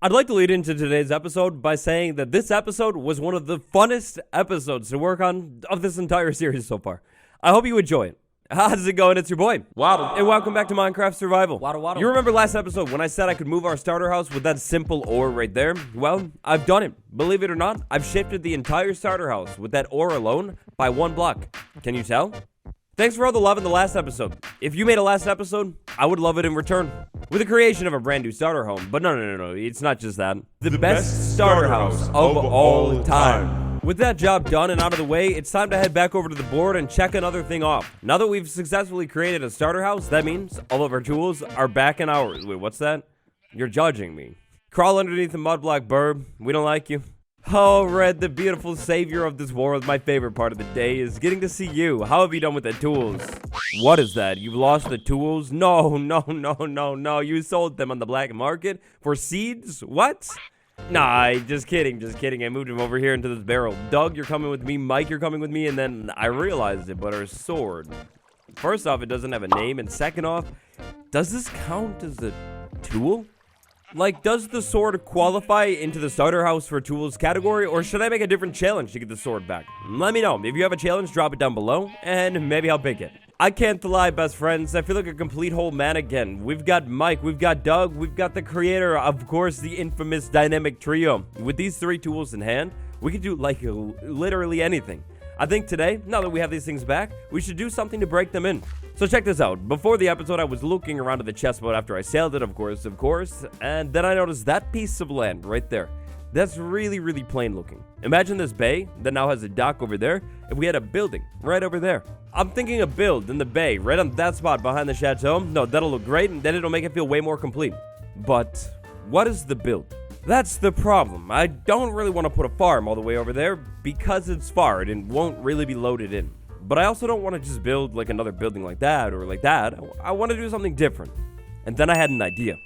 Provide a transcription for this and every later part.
I'd like to lead into today's episode by saying that this episode was one of the funnest episodes to work on of this entire series so far. I hope you enjoy it. How's it going? It's your boy, Watl, and welcome back to Minecraft Survival. Watl. You remember last episode when I said I could move our starter house with that simple ore right there? Well, I've done it. Believe it or not, I've shifted the entire starter house with that ore alone by 1 block. Can you tell? Thanks for all the love in the last episode. If you made a last episode, I would love it in return. With the creation of a brand new starter home. But no, it's not just that. The best starter house of all time. With that job done and out of the way, it's time to head back over to the board and check another thing off. Now that we've successfully created a starter house, that means all of our tools are back in ours. Wait, what's that? You're judging me. Crawl underneath the mud block, burb. We don't like you. Oh, Red, the beautiful savior of this world, my favorite part of the day is getting to see you. How have you done with the tools? What is that? You've lost the tools? No. You sold them on the black market for seeds? What? Nah, just kidding. I moved him over here into this barrel. Doug, you're coming with me. Mike, you're coming with me. And then I realized it, but our sword. First off, it doesn't have a name. And second off, does this count as a tool? Like, does the sword qualify into the starter house for tools category, or should I make a different challenge to get the sword back? Let me know. If you have a challenge, drop it down below, and maybe I'll pick it. I can't lie, best friends. I feel like a complete whole man again. We've got Mike, we've got Doug, we've got the creator, of course, the infamous dynamic trio. With these 3 tools in hand, we could do, like, literally anything. I think today, now that we have these things back, we should do something to break them in. So check this out. Before the episode, I was looking around at the chest boat after I sailed it, of course, and then I noticed that piece of land right there. That's really plain looking. Imagine this bay that now has a dock over there if we had a building right over there. I'm thinking a build in the bay right on that spot behind the chateau. No, that'll look great, and then it'll make it feel way more complete. But what is the build? That's the problem. I don't really want to put a farm all the way over there because it's far and won't really be loaded in. But I also don't want to just build like another building like that or like that. I want to do something different. And then I had an idea.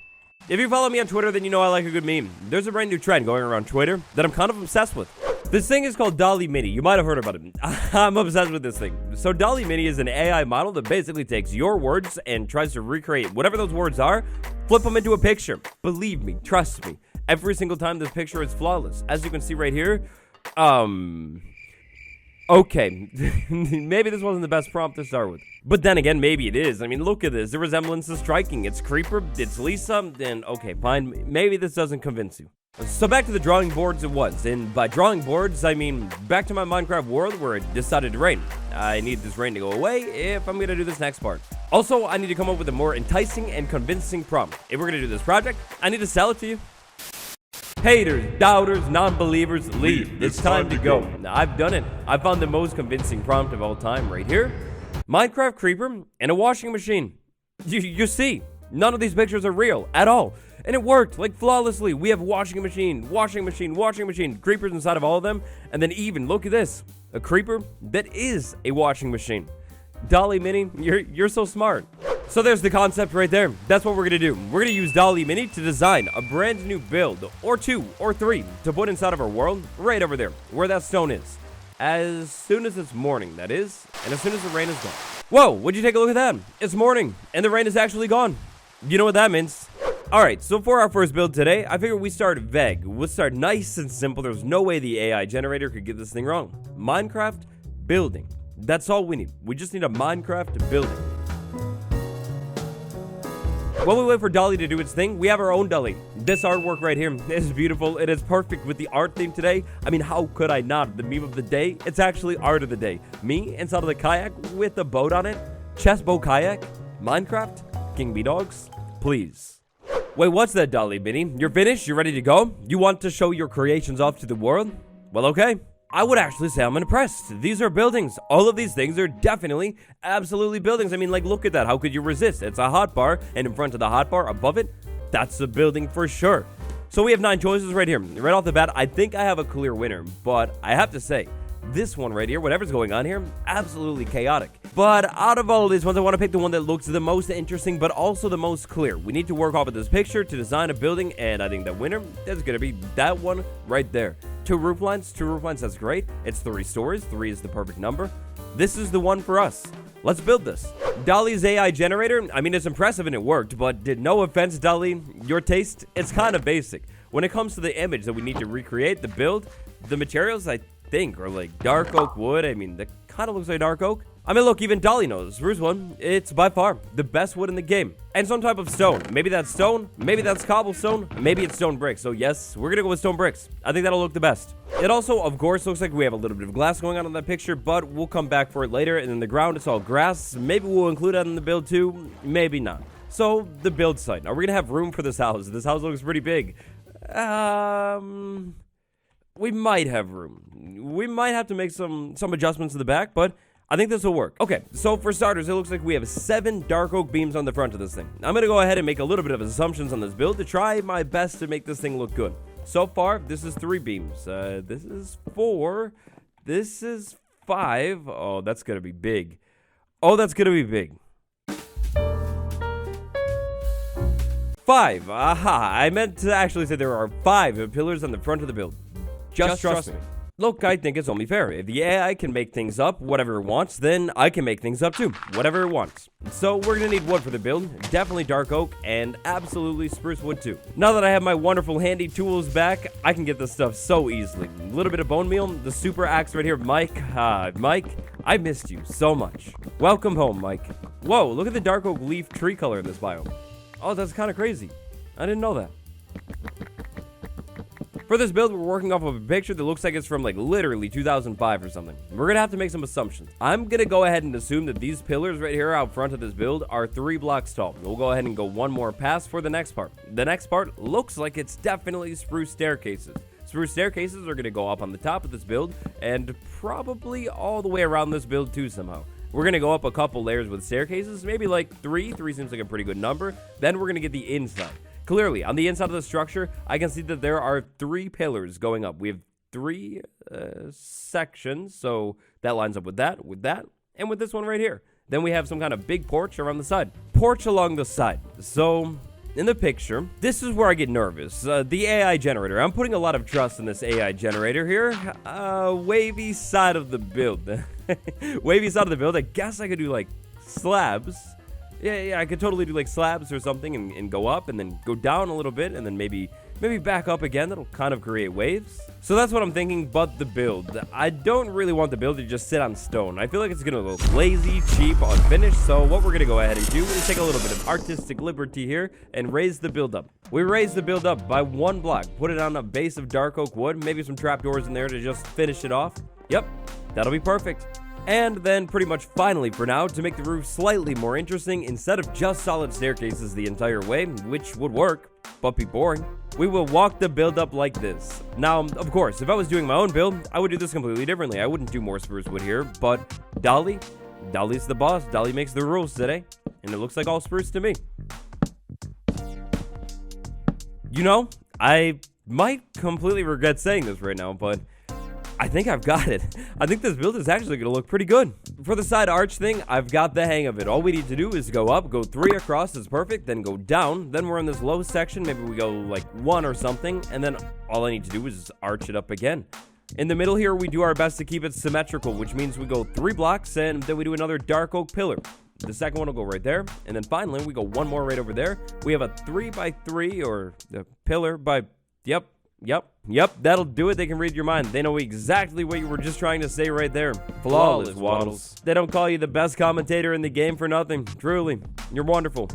If you follow me on Twitter, then you know I like a good meme. There's a brand new trend going around Twitter that I'm kind of obsessed with. This thing is called Dall-e Mini. You might have heard about it. I'm obsessed with this thing. So Dall-e Mini is an AI model that basically takes your words and tries to recreate whatever those words are, flip them into a picture. Believe me, trust me. Every single time this picture is flawless. As you can see right here, okay, maybe this wasn't the best prompt to start with. But then again, maybe it is. I mean, look at this. The resemblance is striking. It's Creeper, it's Lisa, and okay, fine. Maybe this doesn't convince you. So back to the drawing boards it was. And by drawing boards, I mean back to my Minecraft world where it decided to rain. I need this rain to go away if I'm going to do this next part. Also, I need to come up with a more enticing and convincing prompt. If we're going to do this project, I need to sell it to you. Haters, doubters, non-believers, leave. It's time to go. Now, I've done it. I found the most convincing prompt of all time right here. Minecraft Creeper and a washing machine. You see, none of these pictures are real at all. And it worked, like, flawlessly. We have washing machine, creepers inside of all of them. And then even, look at this, a creeper that is a washing machine. Dall-e Mini, you're so smart. So there's the concept right there. That's what we're going to do. We're going to use Dall-e Mini to design a brand new build, or 2, or 3, to put inside of our world, right over there, where that stone is. As soon as it's morning, that is, and as soon as the rain is gone. Whoa, would you take a look at that? It's morning, and the rain is actually gone. You know what that means. Alright, so for our first build today, I figured we start vague. We'll start nice and simple. There's no way the AI generator could get this thing wrong. Minecraft building. That's all we need. We just need a Minecraft building. While we wait for Dall-e to do its thing, we have our own Dall-e. This artwork right here is beautiful. It is perfect with the art theme today. I mean, how could I not? The meme of the day, it's actually art of the day. Me inside of the kayak with a boat on it. Chest boat kayak. Minecraft. King Bee Dogs. Please. Wait, what's that, Dall-e Mini? You're finished? You're ready to go? You want to show your creations off to the world? Well, okay. I would actually say I'm impressed. These are buildings. All of these things are definitely, absolutely buildings. I mean, like, look at that. How could you resist? It's a hotbar, and in front of the hotbar, above it, that's a building for sure. So we have 9 choices right here. Right off the bat, I think I have a clear winner, but I have to say, this one right here, whatever's going on here, absolutely chaotic. But out of all of these ones, I want to pick the one that looks the most interesting, but also the most clear. We need to work off of this picture to design a building, and I think the winner is going to be that one right there. 2 roof lines, that's great. It's 3 stories, 3 is the perfect number. This is the one for us. Let's build this. Dall-e's AI generator, I mean, it's impressive and it worked, but no offense, Dall-e, your taste, it's kind of basic. when it comes to the image that we need to recreate, the build, the materials I think are like dark oak wood. I mean, that kind of looks like dark oak. I mean, look, even Dall-e knows. Spruce wood, it's by far the best wood in the game. And some type of stone. Maybe that's stone, maybe that's cobblestone, maybe it's stone bricks. So yes, we're gonna go with stone bricks. I think that'll look the best. It also, of course, looks like we have a little bit of glass going on in that picture, but we'll come back for it later. And in the ground, it's all grass. Maybe we'll include that in the build too, maybe not. So, the build site. Are we gonna have room for this house? This house looks pretty big. We might have room. We might have to make some adjustments to the back, but I think this will work. Okay, so for starters, it looks like we have 7 dark oak beams on the front of this thing. I'm gonna go ahead and make a little bit of assumptions on this build to try my best to make this thing look good. So far, this is 3 beams. This is 4. This is 5. Oh, that's gonna be big. Oh, that's gonna be big. 5. Aha, I meant to actually say there are 5 pillars on the front of the build. Just trust me. Look, I think it's only fair. If the AI can make things up, whatever it wants, then I can make things up too, whatever it wants. So we're gonna need wood for the build, definitely dark oak, and absolutely spruce wood too. Now that I have my wonderful handy tools back, I can get this stuff so easily. A little bit of bone meal, the super axe right here, Mike. Mike, I missed you so much. Welcome home, Mike. Whoa, look at the dark oak leaf tree color in this biome. Oh, that's kind of crazy. I didn't know that. For this build, we're working off of a picture that looks like it's from like literally 2005 or something. We're gonna have to make some assumptions. I'm gonna go ahead and assume that these pillars right here out front of this build are 3 blocks tall. We'll go ahead and go one more pass for the next part. The next part looks like it's definitely spruce staircases. Spruce staircases are gonna go up on the top of this build and probably all the way around this build too somehow. We're gonna go up a couple layers with staircases, maybe like 3. 3 seems like a pretty good number. Then we're gonna get the inside. Clearly, on the inside of the structure, I can see that there are 3 pillars going up. We have 3 sections, so that lines up with that, and with this one right here. Then we have some kind of big porch around the side. Porch along the side. So, in the picture, this is where I get nervous. The AI generator. I'm putting a lot of trust in this AI generator here. Wavy side of the build. Wavy side of the build. I guess I could do, like, slabs. Yeah, I could totally do like slabs or something and go up and then go down a little bit and then maybe back up again. That'll kind of create waves. So that's what I'm thinking, but the build. I don't really want the build to just sit on stone. I feel like it's gonna look lazy, cheap, unfinished. So what we're gonna go ahead and do is take a little bit of artistic liberty here and raise the build up. We raise the build up by 1 block. Put it on a base of dark oak wood, maybe some trapdoors in there to just finish it off. Yep, that'll be perfect. And then pretty much finally for now, to make the roof slightly more interesting, instead of just solid staircases the entire way, which would work, but be boring, we will walk the build up like this. Now, of course, if I was doing my own build, I would do this completely differently. I wouldn't do more spruce wood here, but Dall-e's the boss. Dall-e makes the rules today, and it looks like all spruce to me. You know, I might completely regret saying this right now, but I think I've got it. I think this build is actually going to look pretty good. For the side arch thing, I've got the hang of it. All we need to do is go up, go 3 across is perfect, then go down. Then we're in this low section. Maybe we go like 1 or something. And then all I need to do is arch it up again. In the middle here, we do our best to keep it symmetrical, which means we go 3 blocks and then we do another dark oak pillar. The second one will go right there. And then finally, we go 1 more right over there. We have a 3x3 or a pillar by, Yep, that'll do it. They can read your mind. They know exactly what you were just trying to say right there. Flawless, Waddles. They don't call you the best commentator in the game for nothing. Truly, you're wonderful.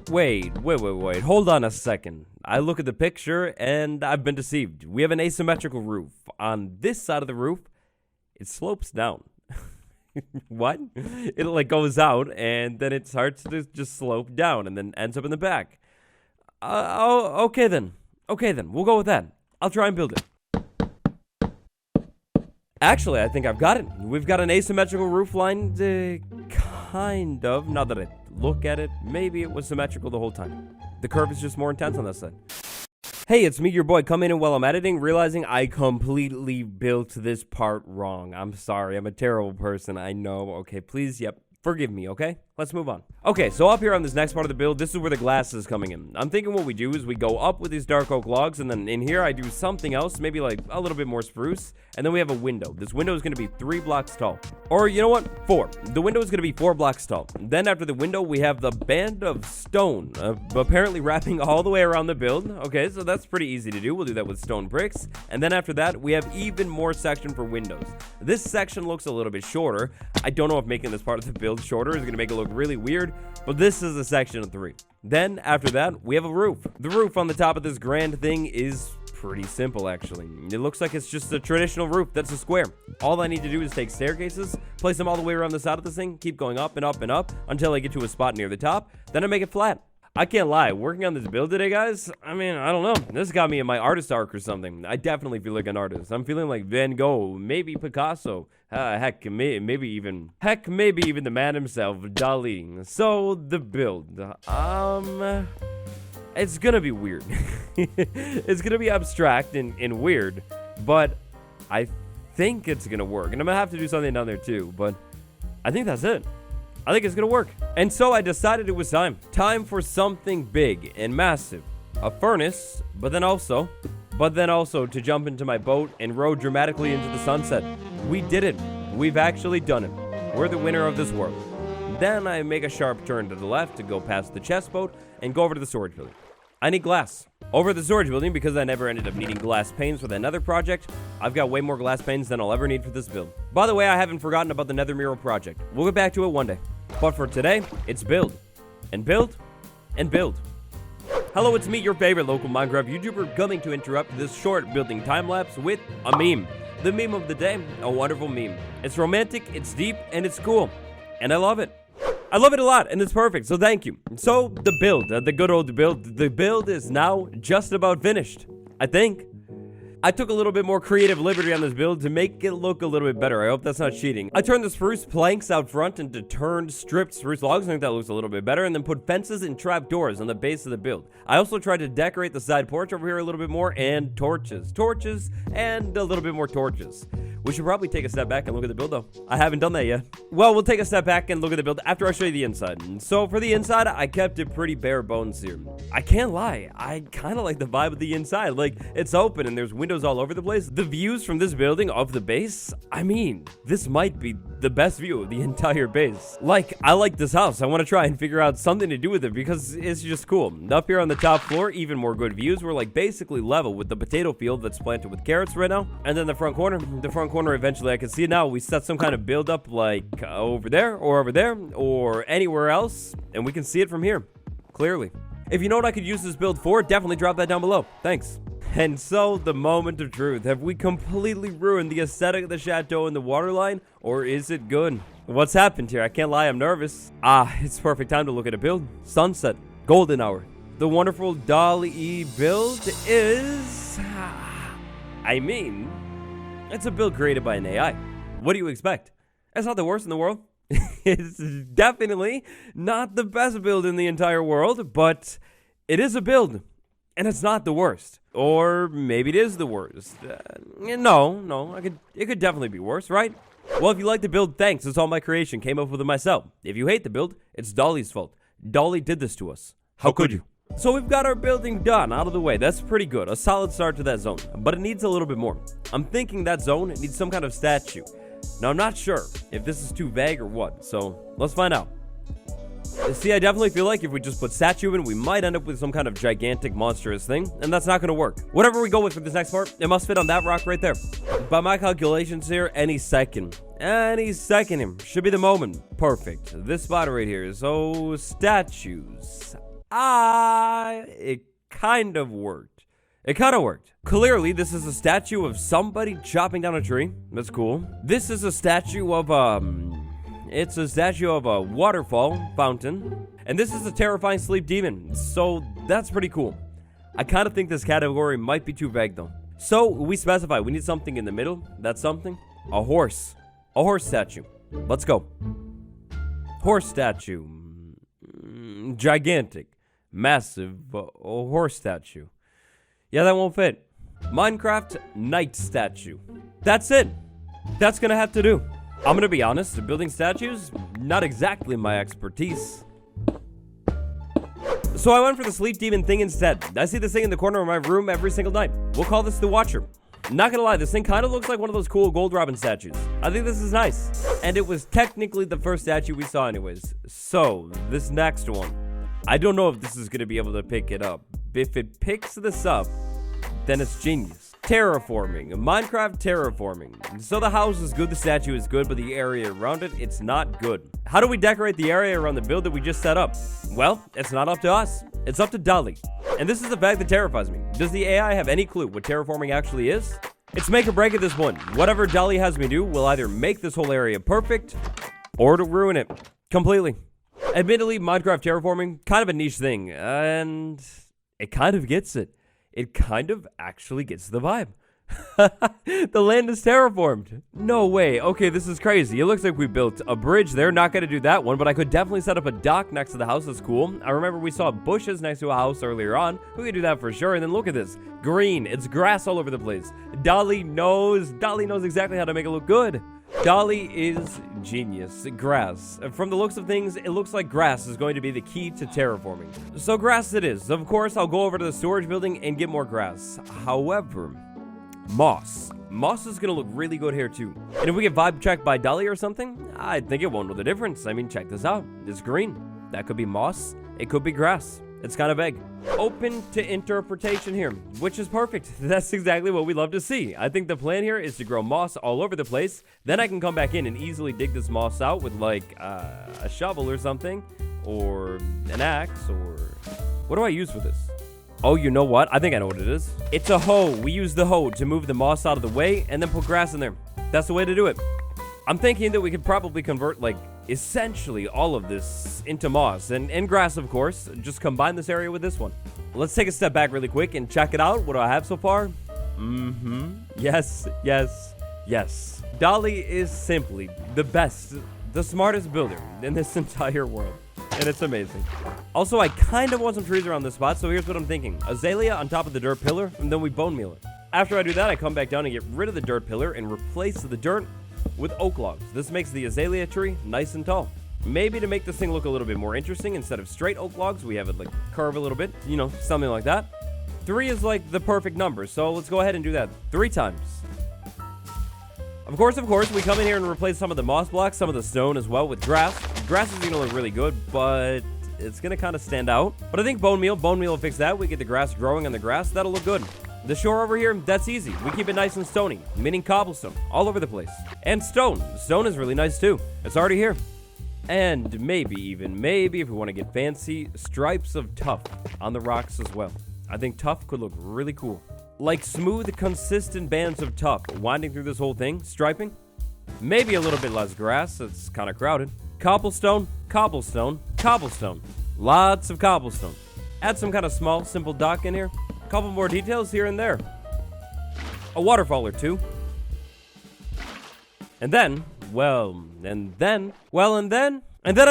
Wait. Hold on a second. I look at the picture and I've been deceived. We have an asymmetrical roof. On this side of the roof, it slopes down. What? It like goes out and then it starts to just slope down and then ends up in the back. Okay then. We'll go with that. I'll try and build it. Actually, I think I've got it. We've got an asymmetrical roof line, kind of. Now that I look at it, maybe it was symmetrical the whole time. The curve is just more intense on this side. Hey, it's me, your boy, coming in while I'm editing, realizing I completely built this part wrong. I'm sorry. I'm a terrible person. I know. Okay, please, forgive me, okay? Let's move on. Okay, so up here on this next part of the build, this is where the glass is coming in. I'm thinking what we do is we go up with these dark oak logs, and then in here I do something else, maybe like a little bit more spruce, and then we have a window. This window is going to be 3 blocks tall. Or, you know what? 4. The window is going to be 4 blocks tall. Then after the window, we have the band of stone, apparently wrapping all the way around the build. Okay, so that's pretty easy to do. We'll do that with stone bricks. And then after that, we have even more section for windows. This section looks a little bit shorter. I don't know if making this part of the build shorter is going to make it look really weird, but this is a section of 3. Then after that, we have a roof. The roof on the top of this grand thing is pretty simple, actually. It looks like it's just a traditional roof that's a square. All I need to do is take staircases, place them all the way around the side of this thing, keep going up and up and up until I get to a spot near the top, then I make it flat. I can't lie, working on this build today, guys, I mean, I don't know. This got me in my artist arc or something. I definitely feel like an artist. I'm feeling like Van Gogh, maybe Picasso, heck, maybe even the man himself, Dall-e. So, the build. It's gonna be weird. It's gonna be abstract and weird, but I think it's gonna work. And I'm gonna have to do something down there too, but I think that's it. I think it's gonna work. And so I decided it was time. Time for something big and massive. A furnace, but then also to jump into my boat and row dramatically into the sunset. We did it. We've actually done it. We're the winner of this world. Then I make a sharp turn to the left to go past the chest boat and go over to the storage building. I need glass. Over at the storage building, because I never ended up needing glass panes for that nether project, I've got way more glass panes than I'll ever need for this build. By the way, I haven't forgotten about the nether mural project. We'll get back to it one day. But for today, it's build. And build. And build. Hello, it's me, your favorite local Minecraft YouTuber, coming to interrupt this short building time-lapse with a meme. The meme of the day, a wonderful meme. It's romantic, it's deep, and it's cool. And I love it. I love it a lot, and it's perfect, so thank you. So, the build, the good old build, the build is now just about finished, I think. I took a little bit more creative liberty on this build to make it look a little bit better. I hope that's not cheating. I turned the spruce planks out front into turned stripped spruce logs. I think that looks a little bit better. And then put fences and trap doors on the base of the build. I also tried to decorate the side porch over here a little bit more, and torches, and a little bit more torches. We should probably take a step back and look at the build, though. I haven't done that yet. Well, we'll take a step back and look at the build after I show you the inside. And so for the inside, I kept it pretty bare bones here. I can't lie. I kind of like the vibe of the inside. Like, it's open and there's windows all over the place. The views from this building of the base, I mean, this might be the best view of the entire base. Like, I like this house. I want to try and figure out something to do with it because it's just cool. Up here on the top floor, even more good views. We're like basically level with the potato field that's planted with carrots right now. And then the front corner eventually I can see it now. We set some kind of build up like over there or anywhere else, and we can see it from here clearly. If you know what I could use this build for, definitely drop that down below. Thanks. And so, the moment of truth. Have we completely ruined the aesthetic of the chateau and the waterline, or is it good? What's happened here? I can't lie, I'm nervous. It's perfect time to look at a build. Sunset. Golden hour. The wonderful Dall-e build is... I mean, it's a build created by an AI. What do you expect? It's not the worst in the world. It's definitely not the best build in the entire world, but it is a build. And it's not the worst. Or maybe it is the worst. No, it could definitely be worse, right? Well, if you like the build, thanks. It's all my creation. Came up with it myself. If you hate the build, it's Dall-e's fault. Dall-e did this to us. How could you? So we've got our building done, out of the way. That's pretty good. A solid start to that zone. But it needs a little bit more. I'm thinking that zone needs some kind of statue. Now, I'm not sure if this is too vague or what. So, let's find out. See, I definitely feel like if we just put statue in, we might end up with some kind of gigantic, monstrous thing, and that's not going to work. Whatever we go with for this next part, it must fit on that rock right there. By my calculations here, any second here should be the moment. Perfect. This spot right here. So, statues. It kind of worked. Clearly, this is a statue of somebody chopping down a tree. That's cool. This is a statue of, it's a statue of a waterfall fountain. And this is a terrifying sleep demon. So that's pretty cool. I kind of think this category might be too vague though. So we specify we need something in the middle. That's something. A horse. A horse statue. Let's go. Horse statue. Gigantic. Massive horse statue. Yeah, that won't fit. Minecraft knight statue. That's it. That's gonna have to do. I'm gonna be honest, building statues, not exactly my expertise. So I went for the sleep demon thing instead. I see this thing in the corner of my room every single night. We'll call this the Watcher. Not gonna lie, this thing kind of looks like one of those cool gold robin statues. I think this is nice. And it was technically the first statue we saw anyways. So, this next one. I don't know if this is gonna be able to pick it up. If it picks this up, then it's genius. Terraforming, Minecraft terraforming. So the house is good, the statue is good, but the area around it, it's not good. How do we decorate the area around the build that we just set up? Well, it's not up to us. It's up to Dall-e. And this is the fact that terrifies me. Does the AI have any clue what terraforming actually is? It's make or break at this point. Whatever Dall-e has me do will either make this whole area perfect, or to ruin it completely. Admittedly, Minecraft terraforming, kind of a niche thing, and it kind of gets it. It kind of actually gets the vibe. The land is terraformed. No way. Okay, this is crazy. It looks like we built a bridge there. Not gonna do that one, but I could definitely set up a dock next to the house. That's cool. I remember we saw bushes next to a house earlier on. We could do that for sure. And then look at this. Green. It's grass all over the place. Dall-e knows exactly how to make it look good. Dall-e is genius. Grass. From the looks of things, it looks like grass is going to be the key to terraforming. So grass it is. Of course, I'll go over to the storage building and get more grass. However, moss. Moss is going to look really good here too. And if we get vibe checked by Dall-e or something, I think it won't know the difference. I mean, check this out. It's green. That could be moss. It could be grass. It's kind of vague. Open to interpretation here, which is perfect. That's exactly what we love to see. I think the plan here is to grow moss all over the place. Then I can come back in and easily dig this moss out with like a shovel or something, or an axe, or what do I use for this? Oh, you know what? I think I know what it is. It's a hoe. We use the hoe to move the moss out of the way and then put grass in there. That's the way to do it. I'm thinking that we could probably convert like essentially all of this into moss and grass, of course. Just combine this area with this one. Let's take a step back really quick and check it out. What do I have so far? Yes. Dall-e is simply the best, the smartest builder in this entire world. And it's amazing. Also, I kind of want some trees around this spot, so here's what I'm thinking. Azalea on top of the dirt pillar, and then we bone meal it. After I do that, I come back down and get rid of the dirt pillar and replace the dirt with oak logs. This makes the azalea tree nice and tall. Maybe to make this thing look a little bit more interesting, instead of straight oak logs, we have it like curve a little bit, you know, something like that. 3 is like the perfect number, so let's go ahead and do that 3 times. Of course, we come in here and replace some of the moss blocks, some of the stone as well with grass. Grass is gonna look really good, but it's gonna kind of stand out. But I think bone meal will fix that. We get the grass growing on the grass, that'll look good. The shore over here, that's easy. We keep it nice and stony, meaning cobblestone, all over the place. And stone. Stone is really nice too. It's already here. And maybe, if we want to get fancy, stripes of tuff on the rocks as well. I think tuff could look really cool. Like smooth, consistent bands of tuff winding through this whole thing, striping. Maybe a little bit less grass, it's kind of crowded. Cobblestone. Lots of cobblestone. Add some kind of small, simple dock in here. Couple more details here and there. A waterfall or two. And then I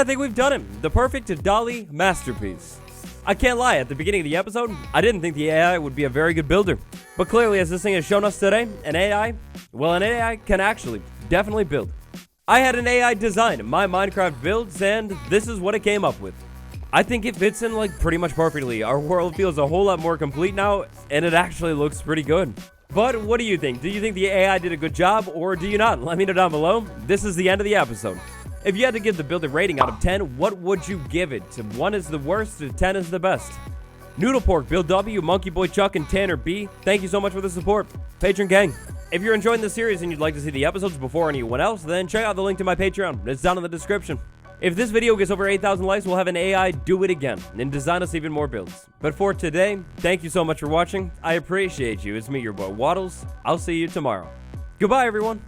think we've done it. The perfect Dall-e masterpiece. I can't lie, at the beginning of the episode, I didn't think the AI would be a very good builder. But clearly, as this thing has shown us today, an AI can actually definitely build. I had an AI design my Minecraft builds, and this is what it came up with. I think it fits in like pretty much perfectly. Our world feels a whole lot more complete now, and it actually looks pretty good. But what do you think? Do you think the AI did a good job, or do you not? Let me know down below. This is the end of the episode. If you had to give the build a rating out of 10, what would you give it? 1 is the worst, 10 is the best. Noodle Pork, Bill W, Monkey Boy Chuck, and Tanner B, thank you so much for the support. Patron gang. If you're enjoying this series and you'd like to see the episodes before anyone else, then check out the link to my Patreon. It's down in the description. If this video gets over 8,000 likes, we'll have an AI do it again and design us even more builds. But for today, thank you so much for watching. I appreciate you. It's me, your boy Wattles. I'll see you tomorrow. Goodbye, everyone.